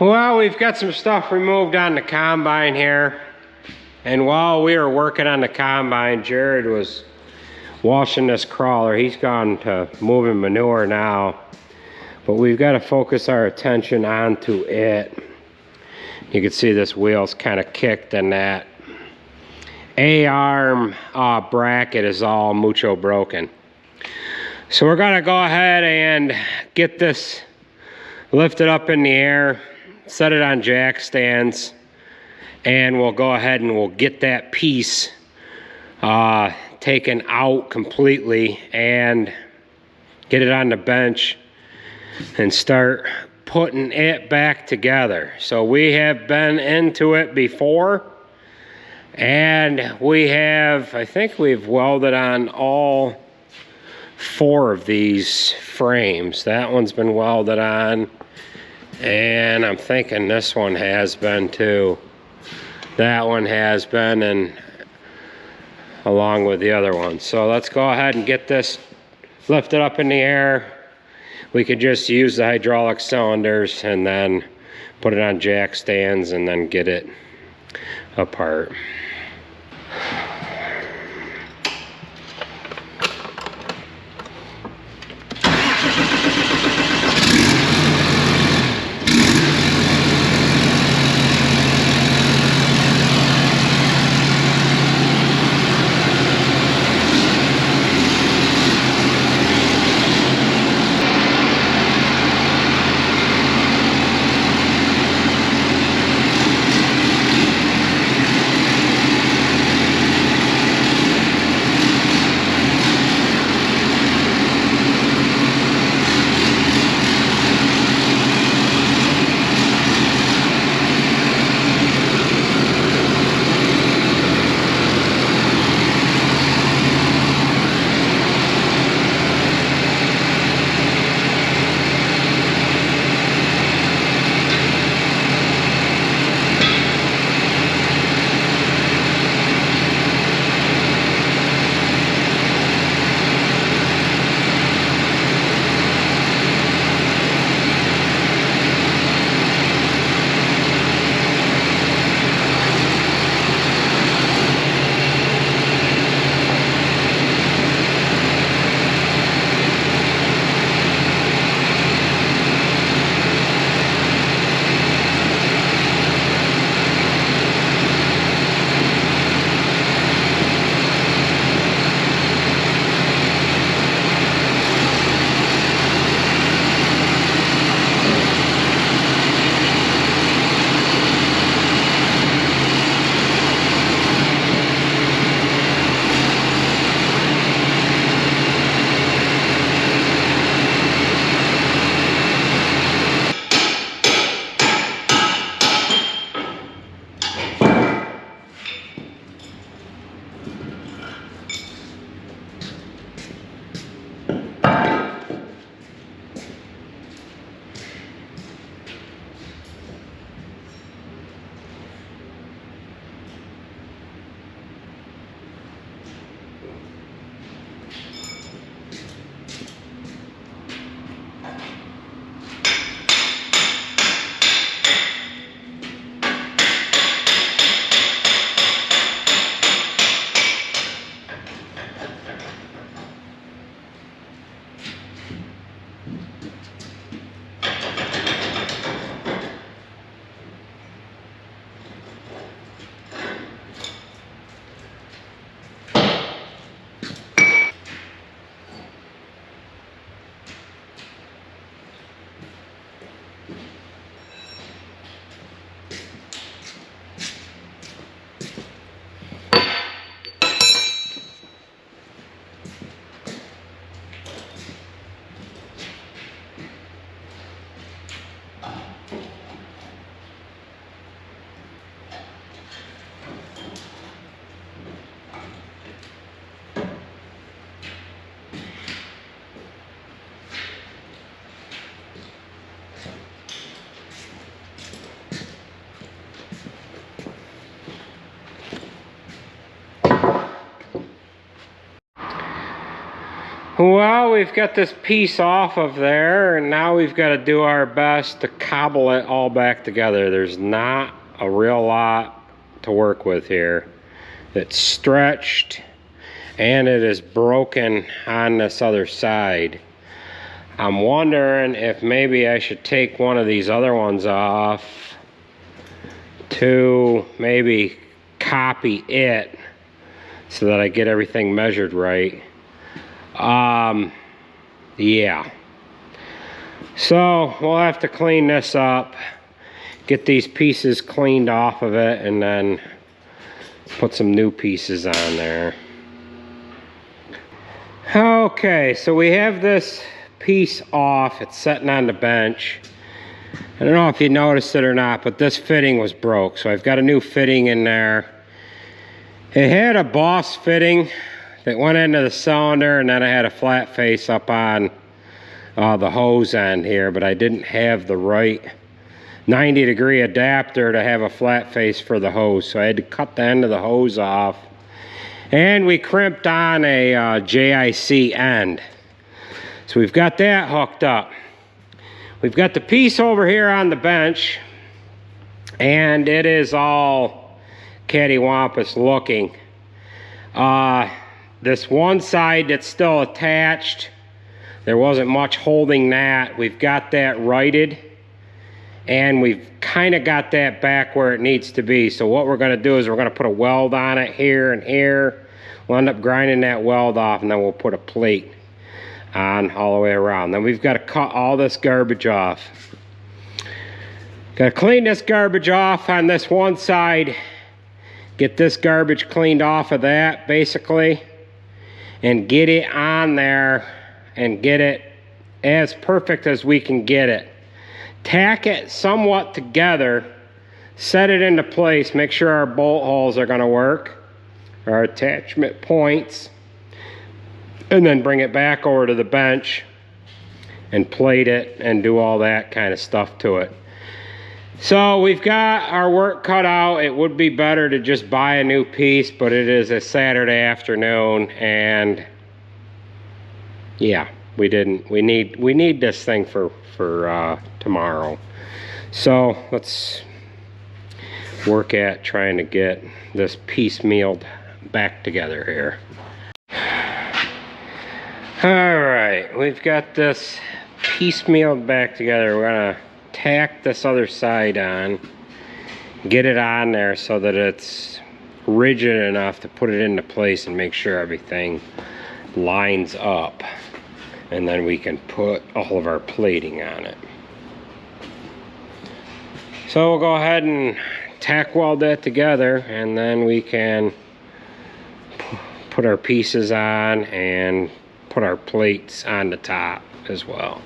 Well, we've got some stuff removed on the combine here. And while we were working on the combine, Jared was washing this crawler. He's gone to moving manure now. But we've got to focus our attention onto it. You can see this wheel's kind of kicked, and that A-arm bracket is all mucho broken. So we're gonna go ahead and get this lifted up in the air, set it on jack stands, and we'll go ahead and we'll get that piece taken out completely and get it on the bench and start putting it back together. So we have been into it before, and we have, I think we've welded on all 4 of these frames. That one's been welded on, and I'm thinking this one has been too. That one has been, and along with the other one. So let's go ahead and get this lifted up in the air. We could just use the hydraulic cylinders and then put it on jack stands and then get it apart. Well, we've got this piece off of there, and now we've got to do our best to cobble it all back together. There's not a real lot to work with here. It's stretched and it is broken on this other side. I'm wondering if maybe I should take one of these other ones off to maybe copy it so that I get everything measured right. Yeah. So we'll have to clean this up, get these pieces cleaned off of it, and then put some new pieces on there. Okay, so we have this piece off. It's sitting on the bench. I don't know if you noticed it or not, but this fitting was broke, so I've got a new fitting in there. It had a Boss fitting that went into the cylinder, and then I had a flat face up on the hose end here, but I didn't have the right 90-degree adapter to have a flat face for the hose, so I had to cut the end of the hose off. And we crimped on a JIC end. So we've got that hooked up. We've got the piece over here on the bench, and it is all cattywampus looking. This one side that's still attached, there wasn't much holding that. We've got that righted, and we've kind of got that back where it needs to be. So what we're going to do is we're going to put a weld on it here and here. We'll end up grinding that weld off, and then we'll put a plate on all the way around. Then we've got to cut all this garbage off. Got to clean this garbage off on this one side. Get this garbage cleaned off of that, basically, and get it on there and get it as perfect as we can get it. Tack it somewhat together, set it into place, make sure our bolt holes are going to work, our attachment points, and then bring it back over to the bench and plate it and do all that kind of stuff to it. So we've got our work cut out. It would be better to just buy a new piece, but it is a Saturday afternoon, and yeah, we need this thing for tomorrow. So let's work at trying to get this piecemealed back together here. All right, we've got this piecemealed back together. We're gonna tack this other side on, get it on there so that it's rigid enough to put it into place and make sure everything lines up, and then we can put all of our plating on it. So we'll go ahead and tack weld that together, and then we can put our pieces on and put our plates on the top as well.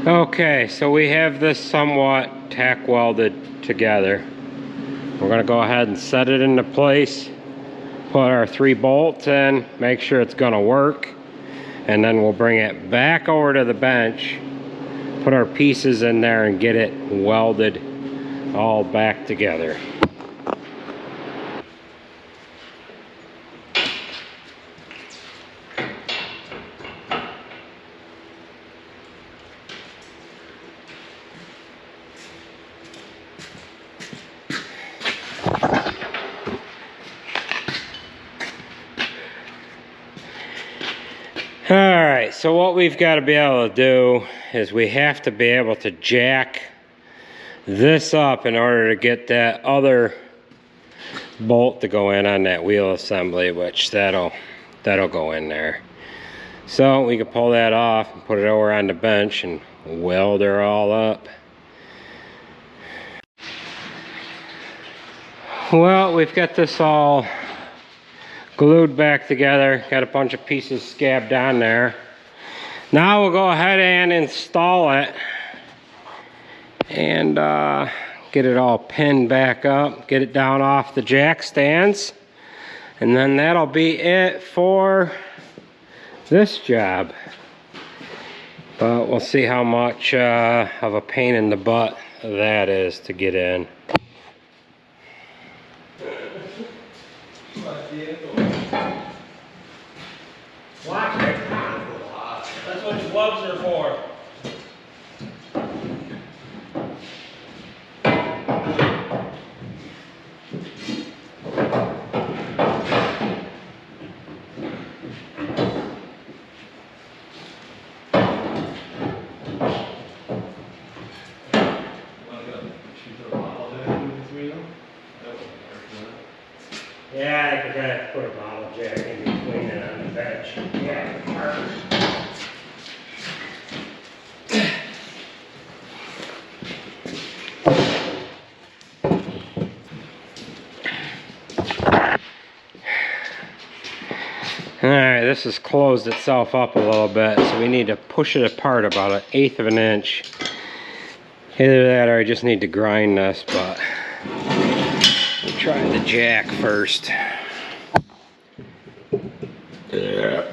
Okay, so we have this somewhat tack welded together. We're going to go ahead and set it into place, put our 3 bolts in, make sure it's going to work, and then we'll bring it back over to the bench, put our pieces in there, and get it welded all back together. Alright, so what we've got to be able to do is we have to be able to jack this up in order to get that other bolt to go in on that wheel assembly, which that'll go in there. So we can pull that off and put it over on the bench and weld her all up. Well, we've got this all glued back together, got a bunch of pieces scabbed on there. Now we'll go ahead and install it and get it all pinned back up, get it down off the jack stands, and then that'll be it for this job. But we'll see how much of a pain in the butt that is to get in. Watch it. That's what the gloves are for. Yeah, I forgot to put a bottle jack in between it on the bench. Yeah, perfect. Alright, this has closed itself up a little bit, so we need to push it apart about 1/8 of an inch. Either that or I just need to grind this, but we'll try the jack first. Yeah.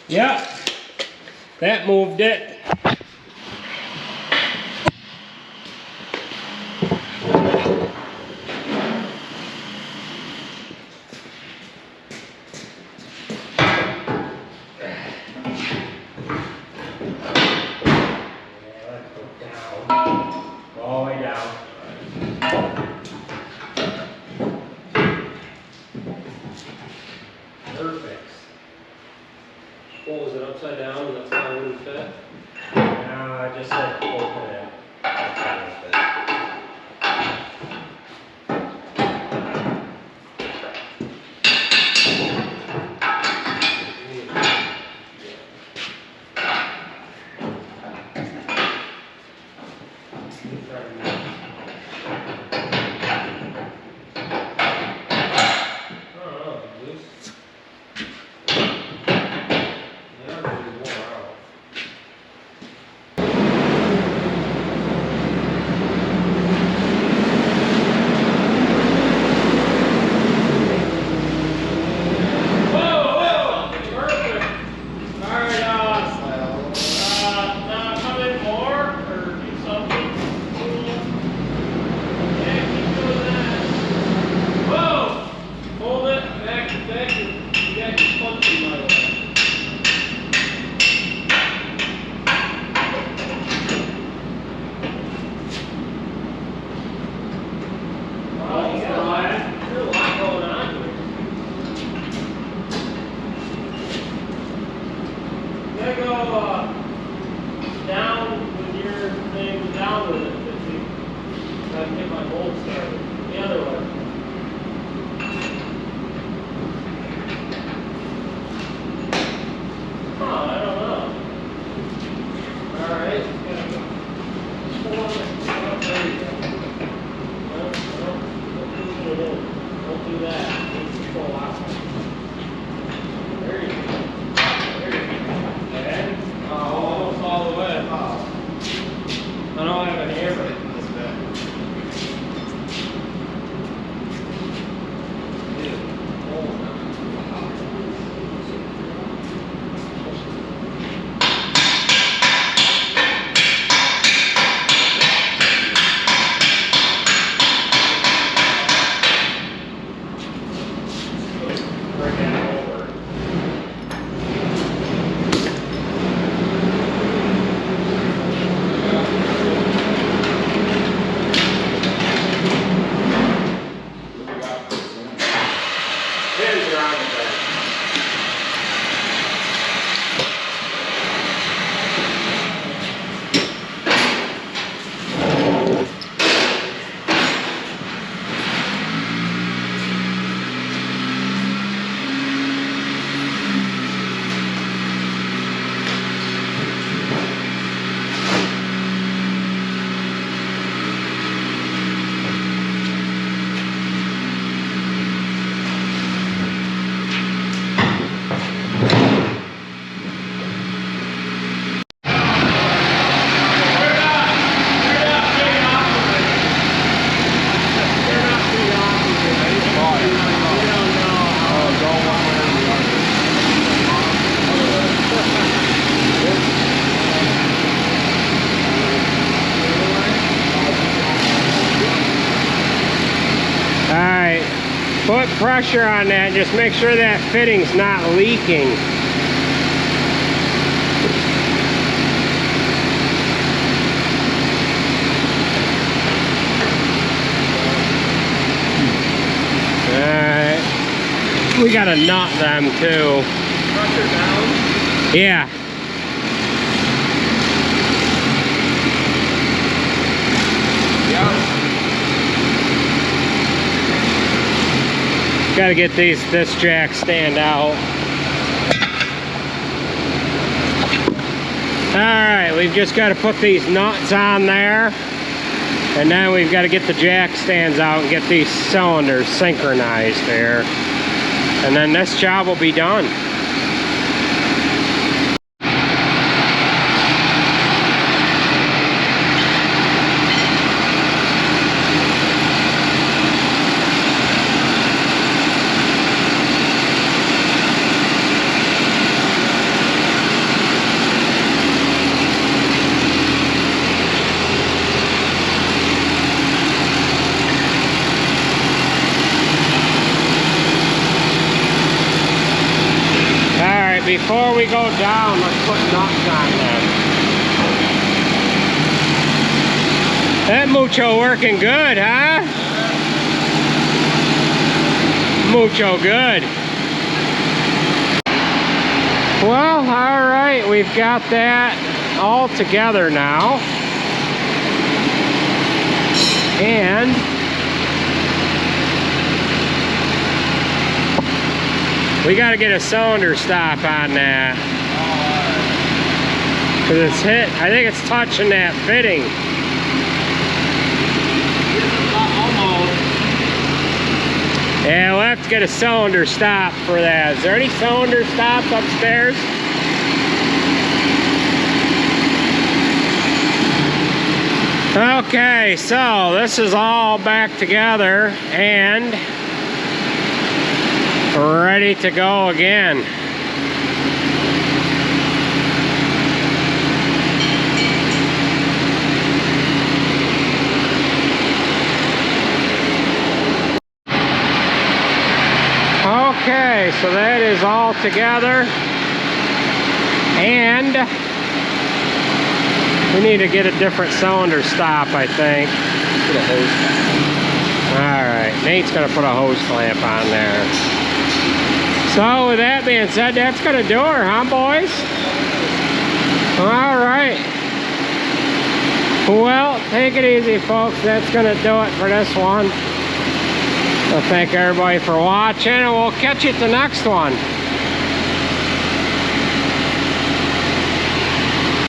Yep, that moved it. What was it, upside down and that's why it wouldn't fit? No, I just said open it. That's how it fit. pressure on that. Just make sure that fitting's not leaking. Alright. We gotta nut them too. Pressure down? Yeah. Got to get this jack stand out. Alright, we've just got to put these nuts on there. And then we've got to get the jack stands out and get these cylinders synchronized there. And then this job will be done. Before we go down, let's put nuts on them. That mucho working good, huh? Mucho good. Well, all right, we've got that all together now. And we got to get a cylinder stop on that. Because it's hit, I think it's touching that fitting. Almost. Yeah, we'll have to get a cylinder stop for that. Is there any cylinder stops upstairs? Okay, so this is all back together and ready to go again. Okay, so that is all together, and we need to get a different cylinder stop, I think. Put a hose clamp. Alright, Nate's gonna put a hose clamp on there. So with that being said, that's gonna do her, huh, boys? All right. Well, take it easy, folks. That's gonna do it for this one. So thank everybody for watching, and we'll catch you at the next one.